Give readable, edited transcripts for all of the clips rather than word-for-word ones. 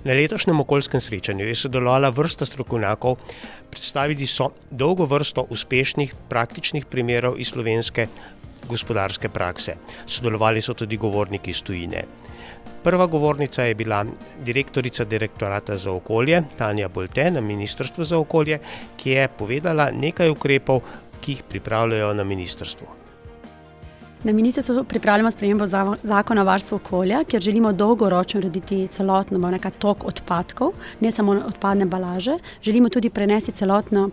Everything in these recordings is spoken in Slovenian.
Na letošnjem okoljskem srečanju je sodelovala vrsta strokovnjakov, predstavili so dolgo vrsto uspešnih praktičnih primerov iz slovenske gospodarske prakse. Sodelovali so tudi govorniki iz tujine. Prva govornica je bila direktorica Direktorata za okolje, Tanja Bolte na Ministrstvu za okolje, ki je povedala nekaj ukrepov, ki jih pripravljajo na ministrstvu. Na ministrstvu pripravljamo spremembo zakona o varstvu okolja, kjer želimo dolgoročno urediti celotno tok odpadkov, ne samo odpadne embalaže. Želimo tudi prenesti celotno,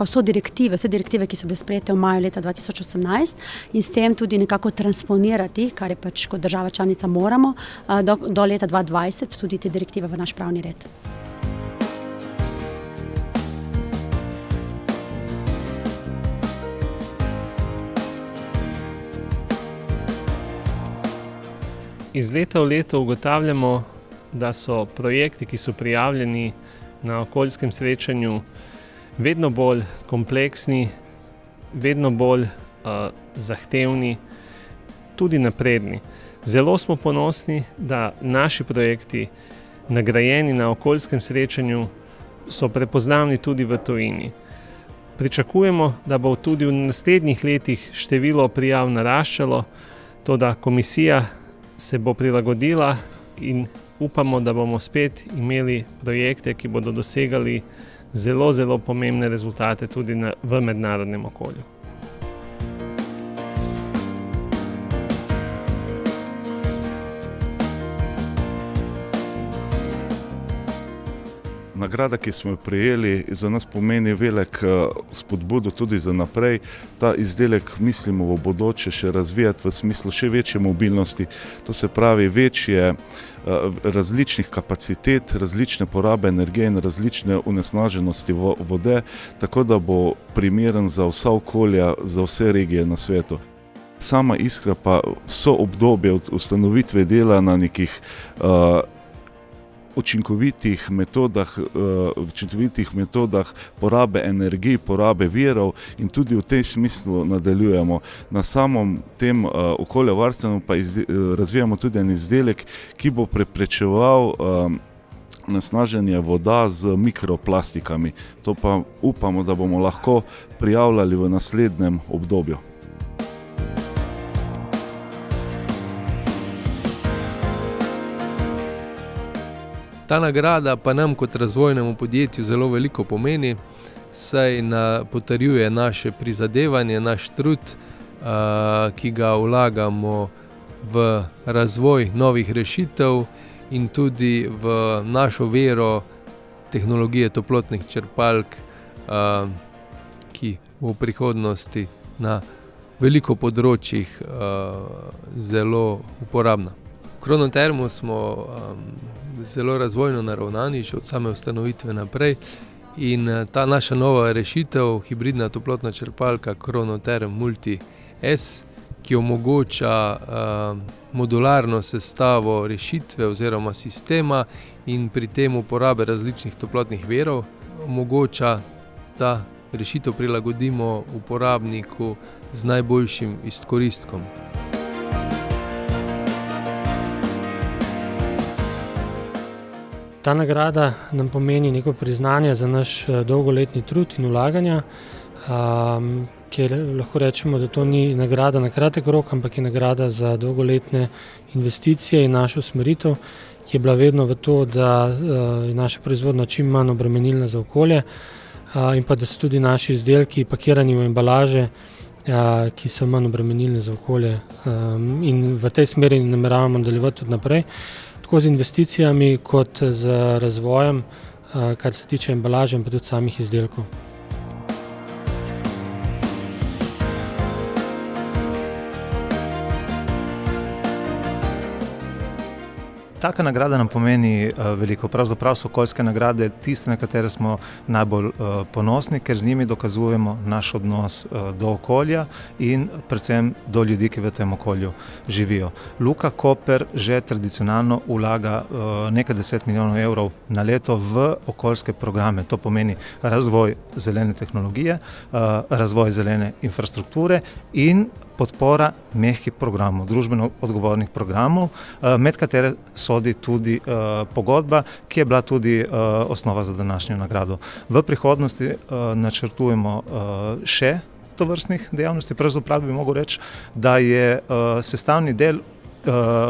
vse direktive, ki so bile sprejete v maju leta 2018 in s tem tudi nekako transponirati, kar je kot država članica moramo, do leta 2020 tudi te direktive v naš pravni red. Iz leta v leto ugotavljamo, da so projekti, ki so prijavljeni na okoljskem srečanju, vedno bolj kompleksni, vedno bolj zahtevni, tudi napredni. Zelo smo ponosni, da naši projekti, nagrajeni na okoljskem srečanju, so prepoznavni tudi v tujini. Pričakujemo, da bo tudi v naslednjih letih število prijav naraščalo, toda komisija se bo prilagodila in upamo, da bomo spet imeli projekte, ki bodo dosegali zelo, zelo pomembne rezultate tudi v mednarodnem okolju. Nagrada, ki smo jo prejeli, za nas pomeni velik spodbudo tudi za naprej. Ta izdelek mislimo v bodoče še razvijati v smislu še večje mobilnosti, to se pravi večje različnih kapacitet, različne porabe energije in različne onesnaženosti vode, tako da bo primeren za vsa okolja, za vse regije na svetu. Sama Iskra pa vso obdobje od ustanovitve dela na nekih učinkovitih metodah porabe energij, porabe virov in tudi v tem smislu nadaljujemo. Na samom tem okoljevarstvenem pa razvijamo tudi en izdelek, ki bo preprečeval onesnaženje voda z mikroplastikami. To pa upamo, da bomo lahko prijavljali v naslednjem obdobju. Ta nagrada pa nam kot razvojnemu podjetju zelo veliko pomeni, saj potrjuje naše prizadevanje, naš trud, ki ga vlagamo v razvoj novih rešitev in tudi v našo vero tehnologije toplotnih črpalk, ki v prihodnosti na veliko področjih zelo uporabna. V Kronotermu smo zelo razvojno naravnani, že od same ustanovitve naprej in ta naša nova rešitev, hibridna toplotna črpalka Kronoterm Multi S, ki omogoča modularno sestavo rešitve oziroma sistema in pri tem uporabe različnih toplotnih virov, omogoča, da rešitev prilagodimo uporabniku z najboljšim izkoristkom. Ta nagrada nam pomeni neko priznanje za naš dolgoletni trud in vlaganja, kjer lahko rečemo, da to ni nagrada na kratek rok, ampak je nagrada za dolgoletne investicije in našo usmeritev, ki je bila vedno v to, da je naša proizvodnja čim manj obremenilna za okolje in pa da so tudi naši izdelki pakirani v embalaže, ki so manj obremenilne za okolje. In v tej smeri nameravamo nadaljevati tudi naprej. Tako z investicijami kot z razvojem, kar se tiče embalaže in pa tudi samih izdelkov. Taka nagrada nam pomeni veliko. Pravzaprav so okoljske nagrade tiste, na katere smo najbolj ponosni, ker z njimi dokazujemo naš odnos do okolja in predvsem do ljudi, ki v tem okolju živijo. Luka Koper že tradicionalno vlaga nekaj 10 milijonov evrov na leto v okoljske programe. To pomeni razvoj zelene tehnologije, razvoj zelene infrastrukture in podpora mehkih programov, družbeno odgovornih programov, med katere sodi tudi pogodba, ki je bila tudi osnova za današnjo nagrado. V prihodnosti načrtujemo še tovrstnih dejavnosti, pravzaprav bi mogel reči, da je sestavni del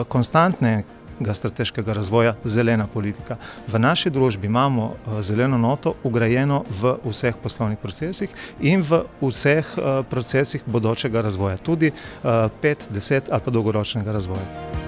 konstantnega strateškega razvoja zelena politika. V naši družbi imamo zeleno noto vgrajeno v vseh poslovnih procesih in v vseh procesih bodočega razvoja, tudi 5, 10 ali pa dolgoročnega razvoja.